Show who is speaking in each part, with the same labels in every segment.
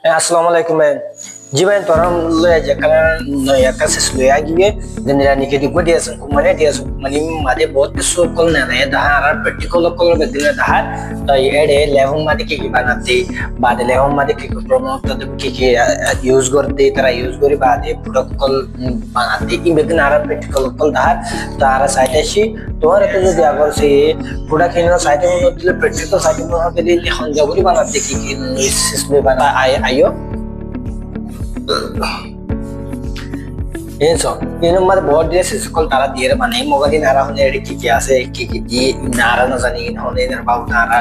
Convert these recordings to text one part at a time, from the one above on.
Speaker 1: अस्सलाम वालेकुम भाई जी भाई तोरा लो ya jangan no ya kasus lo ya gini dan ya nih kita dia sengkum mana dia sengkum mana made बहुत किस्सों कल ना रहे दहार particular कल बदलने दहार तो ये डे लेवल मादे की बनाते बाद लेवल मादे की promote तो की use करते तरह use करी बाद ये product कल बनाते ये बदलने आरा particular कल दहार तो आरा साइट ऐसी तो आरा तो जो दियागर से product इन्हों साइट में तो particular साइट में वहाँ पे लिए हंजावरी बनाते की इसमें बना आयो Ini so, ini mah board dia sekolah tara dia mana ini moga di nara hone ada kiki ase kiki di nara na zani ini hone inner baut nara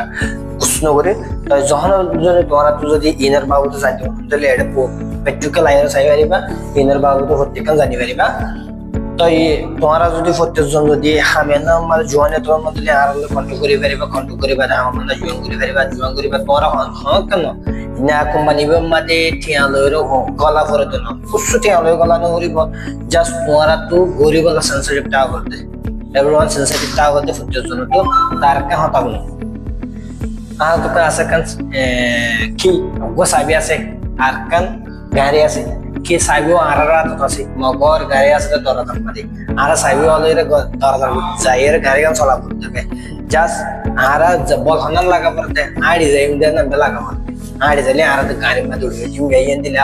Speaker 1: usno gore, तो जहाँ जो तुम्हारा तू जो दी inner baut तो जाती हो, तो ले ada po petrol liner side वाली बा inner baut तो होते कं जानी वाली बा, तो ये तुम्हारा जो दी फोटे जो दी हमें ना हमारे जुआने तो हम मतलब यार लोग कंट्रोल करे बा हम मतलब जुआन करे बा तुम्हारा हाँ करना ना कंपनी में मध्य ठिया लोग हो कला फरक तो ना उससे ठिया लोग कला ना गरीब जस्ट तुम्हारा तो गरीब वाला सेंसिटिव टाव करते everyone सेंसिटिव टाव करते फुट जोनो तो तारका होता है तो क्या ऐसा कन कि वो साबिया से आरकन गारिया से कि साबियो आरा तो कैसे मगर गारिया से तो दौरा तक मरे आरा साबियो वाले रे दौरा तक जायर गारिया में सोला पड़ते हैं जस्ट आरा जब बॉल हनन लगा पड़ते हैं आड़ी जाइम देना बेला का आड़े चले आरा तो गाड़ी में दूर जिम गई है दिला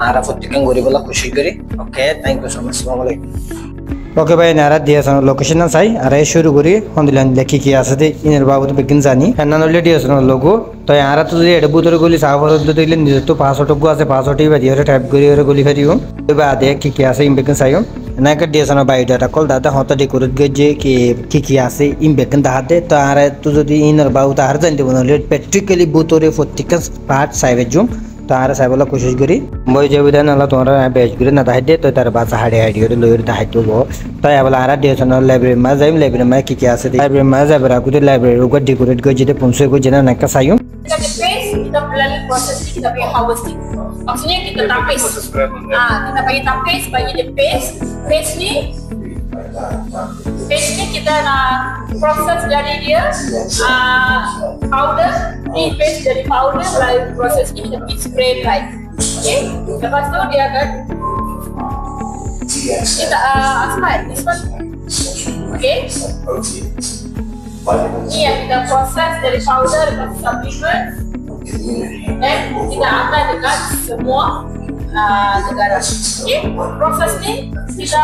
Speaker 1: आरा फुटिकन गोरी बोला खुशी करी okay thank you so much अस्सलाम वालेकुम ओके भाई नारा दिया सन लोकेशन ना साई अरे शुरू करी हम दिलन लेखी किया आसते इनर बाबू तो बिगिन जानी है ना नॉलेज दिया सन लोगो तो यारा तो ये डब्बू तो गोली सावर तो दिले निज तो पासवर्ड को आसे पासवर्ड ही बदियो रे टाइप करी और गोली करियो तो बाद है कि किया से इन बिगिन सायो ना कर दिया सन बाई डाटा कॉल दादा होता डेकोरेट गजे कि किया से इन बिगिन दाते तो आरे तो जो दी इनर बाबू तो हर जन दे बनले प्रैक्टिकली बुतोरे फोटिकस पार्ट साइवे जुम तो आरे साइबला कोशिश करी बय जे विधान अल्लाह तोरा बेच करे ना दाहे दे तो तार बात हाडे आइडियो रे लोयर दाहे तो वो तो याबला आरा दे सन लाइब्रेरी में जाइम लाइब्रेरी में कि किया से लाइब्रेरी में जाबरा को लाइब्रेरी को डेकोरेट गजे दे पुंसे को जना ना kasayo
Speaker 2: kita melalui proses ini kita pakai harvesting. Maksudnya kita tapis. Kita bagi tapis, bagi dia paste ni kita nak proses dari dia powder, ni paste dari powder melalui proses ini kita spray dry. Okay, lepas tu dia akan kita this one, okay. Ini yang kita proses dari powder ke supplement dan kita akan dekat semua negara. Okay, proses ni kita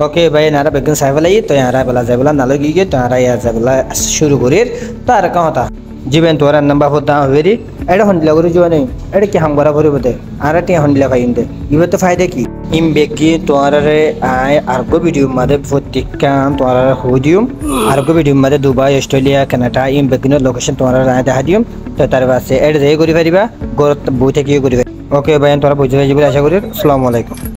Speaker 1: okay भाई नारा बेगन साइबला ये तो यारा बला जाबला नालो गिगे तो यारा या जाबला शुरू करेर तो यारा कहां था जी बहन तोरा नंबर होता वेरी एडा हंडला करे जो नहीं एडा के हम बराबर बते आरा टे हंडला फाइंदे इबे तो फायदे की इम बेकी तोरा रे आय आरको वीडियो मादे फोटिका तोरा होडियम आरको वीडियो मादे दुबई ऑस्ट्रेलिया कनाडा इम बेकिनो लोकेशन तोरा रा दादियम तो तार वास्ते एड जे करि परिबा गोरत बुते की करि ओके भाई तोरा बुझे जे आशा करि अस्सलाम वालेकुम।